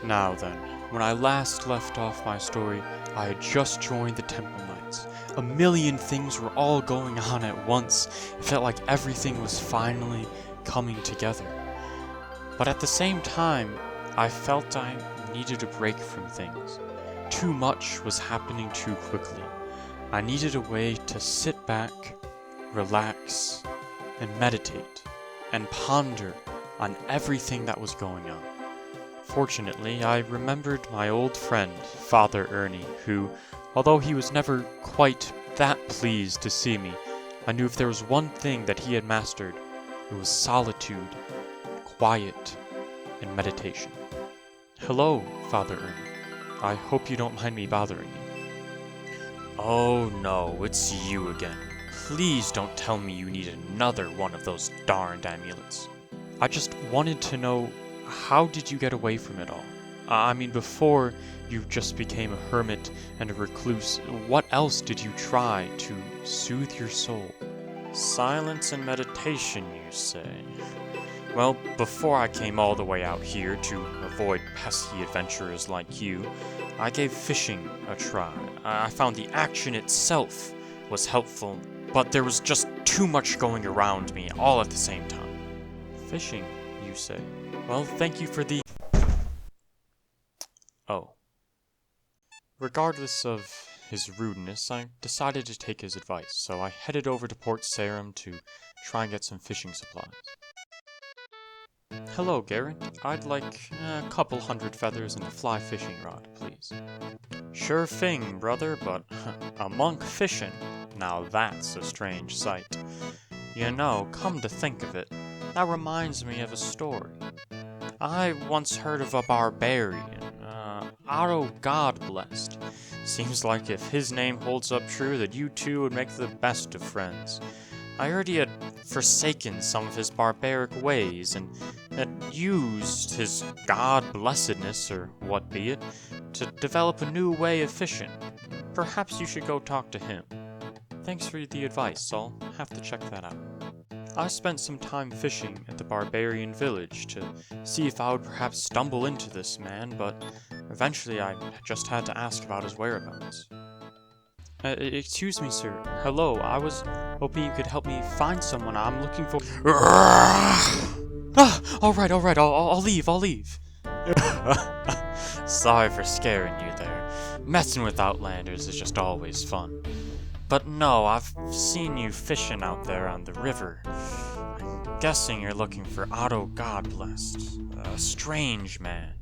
Now then, when I last left off my story, I had just joined the Temple Knights. A million things were all going on at once. It felt like everything was finally coming together. But at the same time, I felt I needed a break from things. Too much was happening too quickly. I needed a way to sit back, relax, and meditate, and ponder on everything that was going on. Fortunately, I remembered my old friend, Father Ernie, who, although he was never quite that pleased to see me, I knew if there was one thing that he had mastered, it was solitude, quiet, and meditation. Hello, Father Ernie. I hope you don't mind me bothering you. Oh no, it's you again. Please don't tell me you need another one of those darned amulets. I just wanted to know, how did you get away from it all? I mean, before you just became a hermit and a recluse, what else did you try to soothe your soul? Silence and meditation, you say? Well, before I came all the way out here to avoid pesky adventurers like you, I gave fishing a try. I found the action itself was helpful, but there was just too much going around me all at the same time. Fishing, you say? Well, thank you for the... Oh. Regardless of his rudeness, I decided to take his advice, so I headed over to Port Sarum to try and get some fishing supplies. Hello, Garrett. I'd like a couple hundred feathers and a fly fishing rod, please. Sure thing, brother, but a monk fishing? Now that's a strange sight. You know, come to think of it, that reminds me of a story. I once heard of a barbarian, Otto Godblessed. Seems like if his name holds up true, that you two would make the best of friends. I heard he had forsaken some of his barbaric ways, and had used his God-blessedness, or what be it, to develop a new way of fishing. Perhaps you should go talk to him. Thanks for the advice, I'll have to check that out. I spent some time fishing at the barbarian village to see if I would perhaps stumble into this man, but eventually I just had to ask about his whereabouts. Excuse me, sir. Hello, I was hoping you could help me find someone. I'm looking for... Alright, I'll leave. Sorry for scaring you there. Messing with Outlanders is just always fun. But no, I've seen you fishing out there on the river. I'm guessing you're looking for Otto Godblessed, a strange man.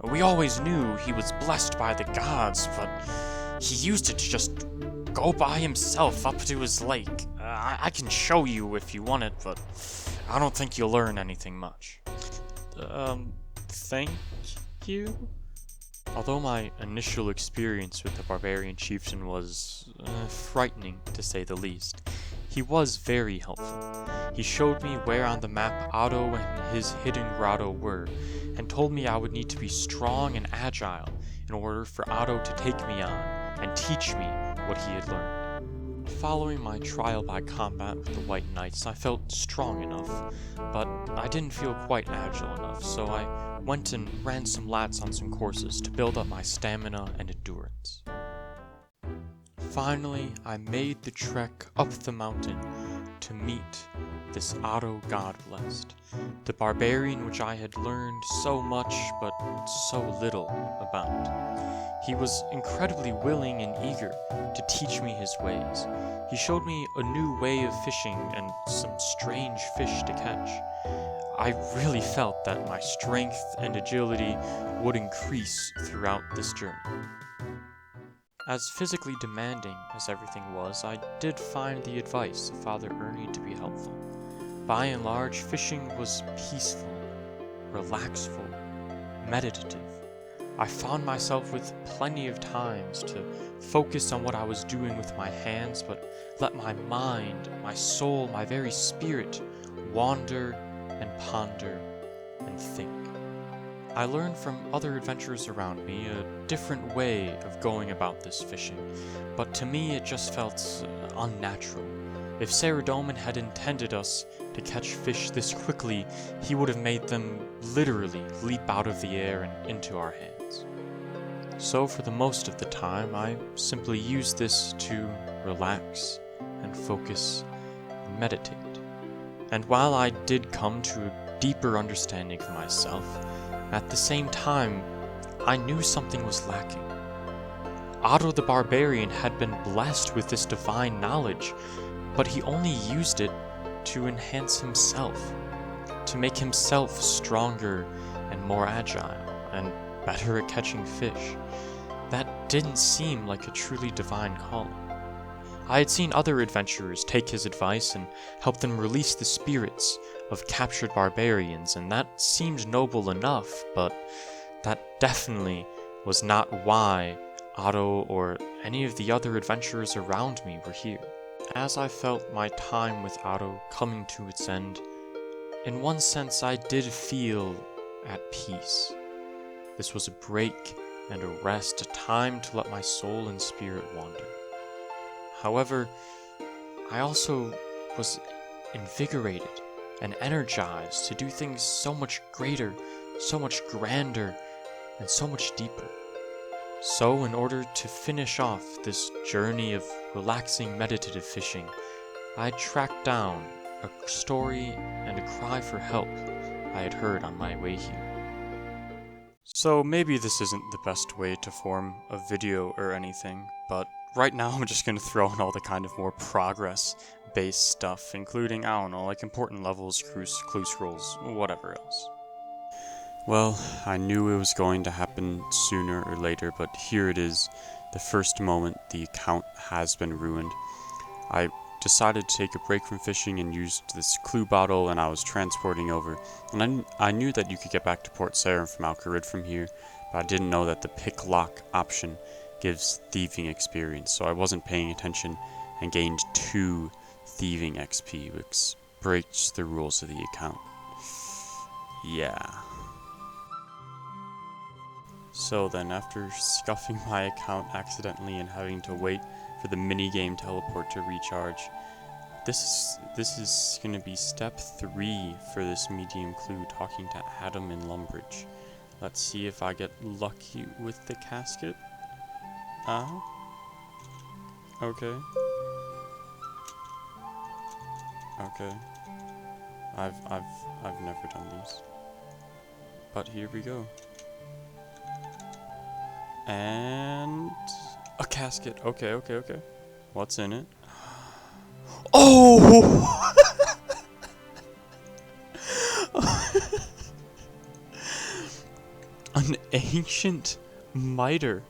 We always knew he was blessed by the gods, but he used it to just go by himself up to his lake. I can show you if you want it, but I don't think you'll learn anything much. Thank you? Although my initial experience with the barbarian chieftain was frightening, to say the least, he was very helpful. He showed me where on the map Otto and his hidden grotto were, and told me I would need to be strong and agile in order for Otto to take me on and teach me what he had learned. Following my trial by combat with the White Knights, I felt strong enough, but I didn't feel quite agile enough, so I went and ran some laps on some courses to build up my stamina and endurance. Finally, I made the trek up the mountain to meet this Otto Godblessed, the barbarian which I had learned so much but so little about. He was incredibly willing and eager to teach me his ways. He showed me a new way of fishing and some strange fish to catch. I really felt that my strength and agility would increase throughout this journey. As physically demanding as everything was, I did find the advice of Father Ernie to be helpful. By and large, fishing was peaceful, relaxful, meditative. I found myself with plenty of times to focus on what I was doing with my hands, but let my mind, my soul, my very spirit wander and ponder and think. I learned from other adventurers around me a different way of going about this fishing, but to me it just felt unnatural. If Saradomin had intended us to catch fish this quickly, he would have made them literally leap out of the air and into our hands. So for the most of the time, I simply used this to relax and focus and meditate. And while I did come to a deeper understanding of myself, at the same time, I knew something was lacking. Otto the Barbarian had been blessed with this divine knowledge, but he only used it to enhance himself, to make himself stronger and more agile, and better at catching fish. That didn't seem like a truly divine calling. I had seen other adventurers take his advice and help them release the spirits of captured barbarians, and that seemed noble enough, but that definitely was not why Otto or any of the other adventurers around me were here. As I felt my time with Otto coming to its end, in one sense I did feel at peace. This was a break and a rest, a time to let my soul and spirit wander. However, I also was invigorated and energized to do things so much greater, so much grander, and so much deeper. So, in order to finish off this journey of relaxing meditative fishing, I tracked down a story and a cry for help I had heard on my way here. So maybe this isn't the best way to form a video or anything, but right now I'm just going to throw in all the kind of more progress-based stuff, including, I don't know, like important levels, clue scrolls, whatever else. Well, I knew it was going to happen sooner or later, but here it is, the first moment the account has been ruined. I decided to take a break from fishing and used this clue bottle, and I was transporting over. And I knew that you could get back to Port Sarim from Alcarid from here, but I didn't know that the pick lock option gives thieving experience, so I wasn't paying attention and gained 2 thieving XP, which breaks the rules of the account. Yeah. So then, after scuffing my account accidentally and having to wait for the minigame teleport to recharge, this is going to be step 3 for this medium clue, talking to Adam in Lumbridge. Let's see if I get lucky with the casket. Okay. Okay. I've never done these. But here we go. And a casket. Okay. What's in it? Oh! An ancient miter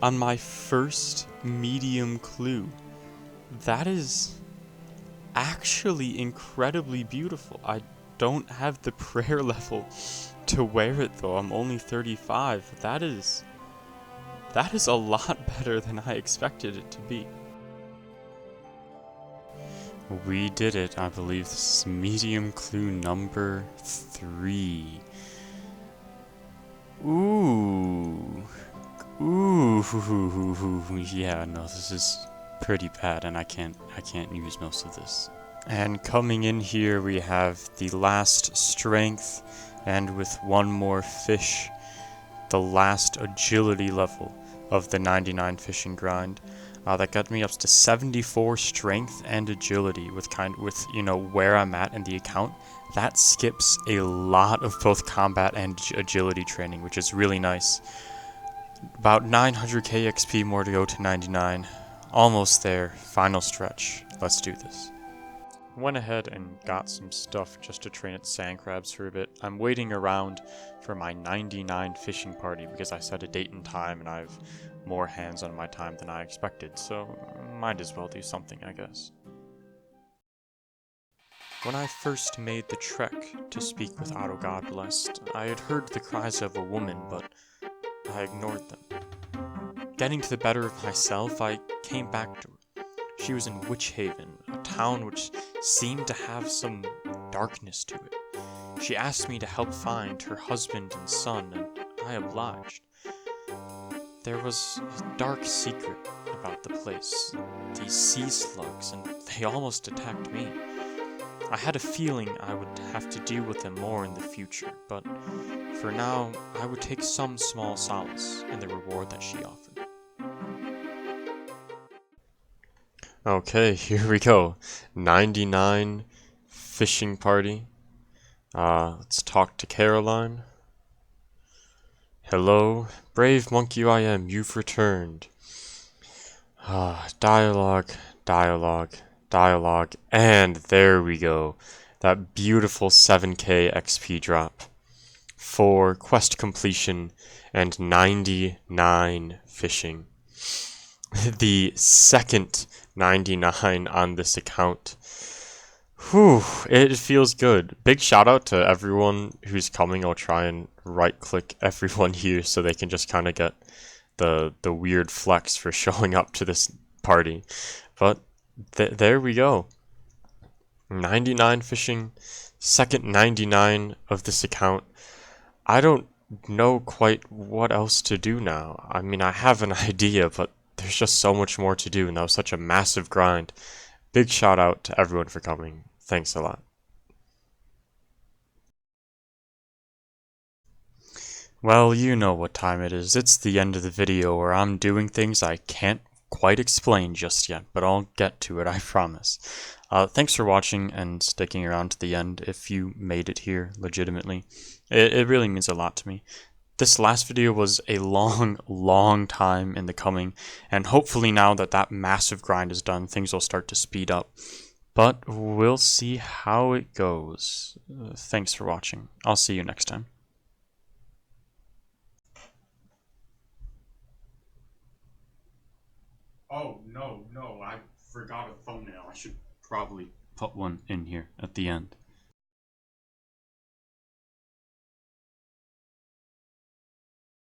on my first medium clue. That is actually incredibly beautiful. I don't have the prayer level to wear it though. I'm only 35. That is a lot better than I expected it to be. We did it. I believe this is medium clue number 3. Ooh, yeah, no, this is pretty bad, and I can't use most of this. And coming in here, we have the last strength, and with one more fish, the last agility level of the 99 fishing grind. That got me up to 74 strength and agility with you know, where I'm at in the account. That skips a lot of both combat and agility training, which is really nice. About 900k XP more to go to 99. Almost there. Final stretch. Let's do this. Went ahead and got some stuff just to train at sand crabs for a bit. I'm waiting around for my 99 fishing party because I set a date and time and I've more hands on my time than I expected, so might as well do something, I guess. When I first made the trek to speak with Otto Godblessed, I had heard the cries of a woman, but I ignored them. Getting to the better of myself, I came back to her. She was in Witch Haven, a town which seemed to have some darkness to it. She asked me to help find her husband and son, and I obliged. there was a dark secret about the place. These sea slugs, and they almost attacked me. I had a feeling I would have to deal with them more in the future, but for now, I would take some small solace in the reward that she offered. Okay, here we go. 99 fishing party. Let's talk to Caroline. Hello, brave MonkUIM, you've returned. Dialogue, dialogue, dialogue, and there we go. That beautiful 7k XP drop for quest completion and 99 fishing. The second 99 on this account. Whew, it feels good. Big shout out to everyone who's coming. I'll try and right click everyone here so they can just kind of get the weird flex for showing up to this party. But there we go. 99 fishing, second 99 of this account. I don't know quite what else to do now. I mean, I have an idea, but there's just so much more to do, and that was such a massive grind. Big shout out to everyone for coming. Thanks a lot. Well, you know what time it is. It's the end of the video where I'm doing things I can't quite explain just yet, but I'll get to it, I promise. Thanks for watching and sticking around to the end if you made it here legitimately. It really means a lot to me. This last video was a long time in the coming, and hopefully now that that massive grind is done, things will start to speed up. But we'll see how it goes. Thanks for watching. I'll see you next time. Oh, no, I forgot a thumbnail. I should probably put one in here at the end.